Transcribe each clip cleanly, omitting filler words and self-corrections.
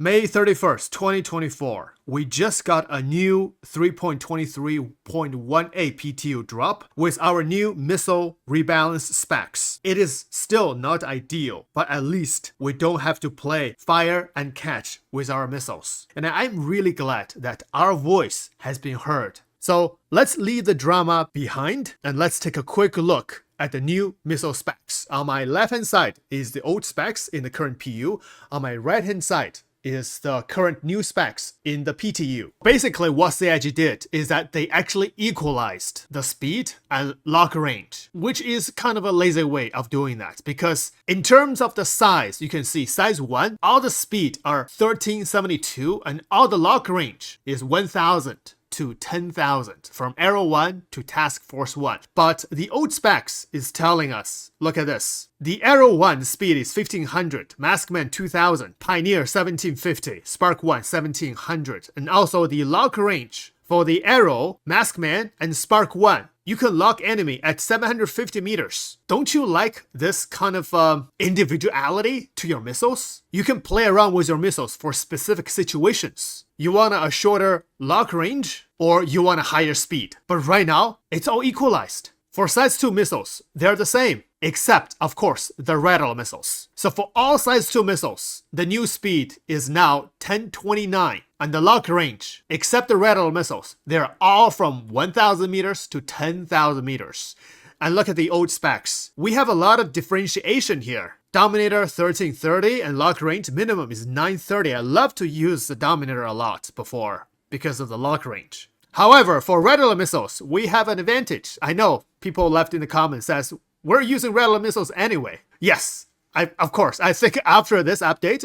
May 31st, 2024. We just got a new 3.23.18 PTU drop with our new missile rebalance specs. It is still not ideal, but at least we don't have to play fire and catch with our missiles. And I'm really glad that our voice has been heard. So let's leave the drama behind and let's take a quick look at the new missile specs. On my left hand side is the old specs in the current PU. On my right hand side is the current new specs in the PTU. Basically what CIG did is that they actually equalized the speed and lock range, which is kind of a lazy way of doing that, because in terms of the size, you can see size 1, all the speed are 1372 and all the lock range is 1000 to 10,000 from Arrow 1 to Task Force 1. But the old specs is telling us, look at this. The Arrow 1 speed is 1500, Maskman 2000, Pioneer 1750, Spark 1 1700, and also the lock range for the Arrow, Maskman, and Spark 1. You can lock enemy at 750 meters. Don't you like this kind of individuality to your missiles? You can play around with your missiles for specific situations. You want a shorter lock range or you want a higher speed. But right now, it's all equalized. For size 2 missiles, they're the same, except, of course, the Rattle missiles. So for all size 2 missiles, the new speed is now 1029. And the lock range, except the Rattle missiles, they're all from 1000 meters to 10,000 meters. And look at the old specs. We have a lot of differentiation here. Dominator 1330 and lock range minimum is 930. I love to use the Dominator a lot before because of the lock range. However, for Rattle missiles, we have an advantage. I know people left in the comments says, we're using Rattle missiles anyway. Yes. Of course, I think after this update,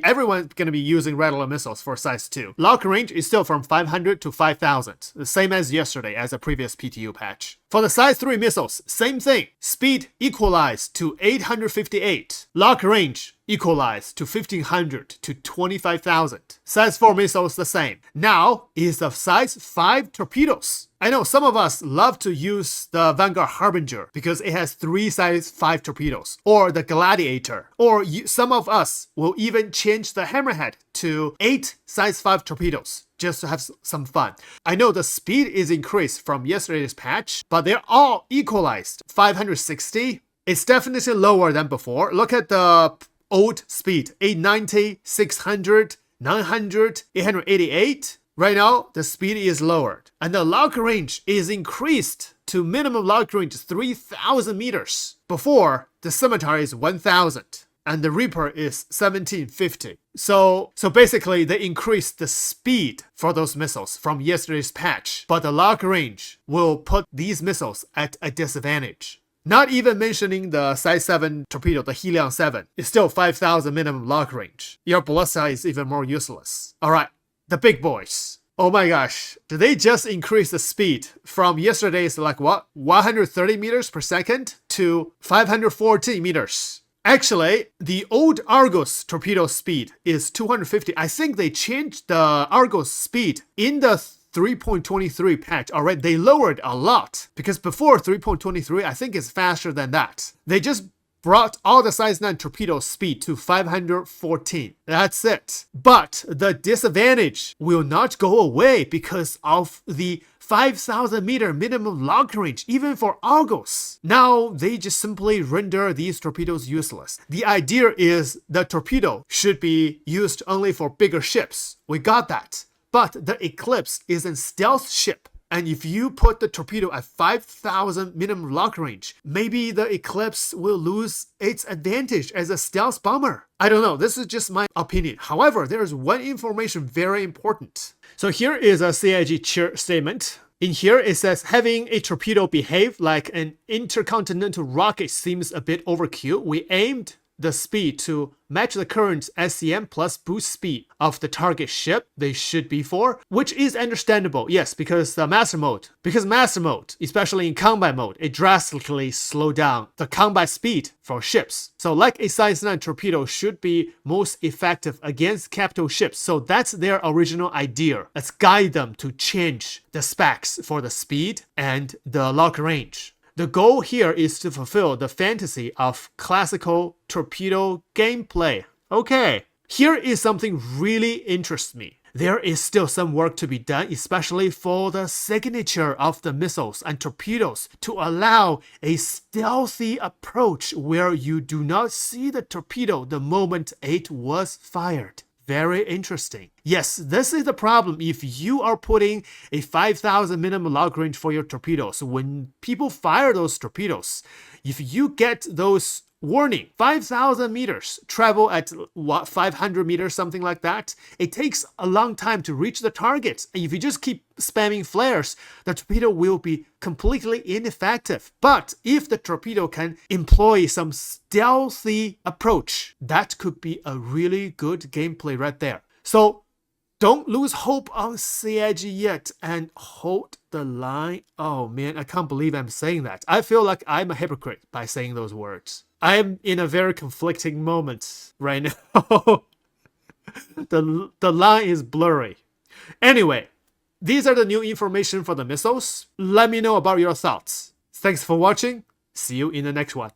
everyone's gonna be using Rattle missiles for size 2. Lock range is still from 500 to 5000, the same as yesterday as a previous PTU patch. For the size 3 missiles, same thing. Speed equalized to 858. Lock range equalized to 1500 to 25,000. Size 4 missiles the same. Now is the size 5 torpedoes. I know some of us love to use the Vanguard Harbinger because it has 3 size 5 torpedoes, or the Gladiator, or some of us will even change the Hammerhead to 8 size 5 torpedoes just to have some fun. I know the speed is increased from yesterday's patch, but they're all equalized. 560, it's definitely lower than before. Look at the old speed, 890, 600, 900, 888. Right now, the speed is lowered, and the lock range is increased to minimum lock range 3,000 meters. Before, the Scimitar is 1,000, and the Reaper is 1750. So basically, they increased the speed for those missiles from yesterday's patch, but the lock range will put these missiles at a disadvantage. Not even mentioning the size 7 torpedo, the Helion 7, is still 5,000 minimum lock range. Your Ballista is even more useless. Alright. The big boys. Oh my gosh, did they just increase the speed from yesterday's 130 meters per second to 514 meters? Actually, the old Argus torpedo speed is 250. I think they changed the Argus speed in the 3.23 patch already. They lowered a lot because before 3.23, I think it's faster than that. They just brought all the size 9 torpedo speed to 514. That's it. But the disadvantage will not go away because of the 5,000 meter minimum lock range, even for Argos. Now, they just simply render these torpedoes useless. The idea is the torpedo should be used only for bigger ships. We got that. But the Eclipse is a stealth ship. And if you put the torpedo at 5,000 minimum lock range, maybe the Eclipse will lose its advantage as a stealth bomber. I don't know, this is just my opinion. However, there is one information very important. So here is a CIG chair statement. In here, it says, having a torpedo behave like an intercontinental rocket seems a bit overkill. We aimed the speed to match the current SCM plus boost speed of the target ship they should be for, which is understandable, yes, because master mode, especially in combat mode, it drastically slow down the combat speed for ships. So like a size 9 torpedo should be most effective against capital ships, so that's their original idea. Let's guide them to change the specs for the speed and the lock range. The goal here is to fulfill the fantasy of classical torpedo gameplay. Okay, Here is something really interests me. There is still some work to be done, especially for the signature of the missiles and torpedoes, to allow a stealthy approach where you do not see the torpedo the moment it was fired. Very interesting. Yes, this is the problem if you are putting a 5,000 minimum log range for your torpedoes. When people fire those torpedoes, if you get those warning, 5,000 meters, travel at what, 500 meters, something like that. It takes a long time to reach the target. And if you just keep spamming flares, the torpedo will be completely ineffective. But if the torpedo can employ some stealthy approach, that could be a really good gameplay right there. So don't lose hope on CIG yet and hold the line. Oh man, I can't believe I'm saying that. I feel like I'm a hypocrite by saying those words. I'm in a very conflicting moment right now. The line is blurry. Anyway, these are the new information for the missiles. Let me know about your thoughts. Thanks for watching. See you in the next one.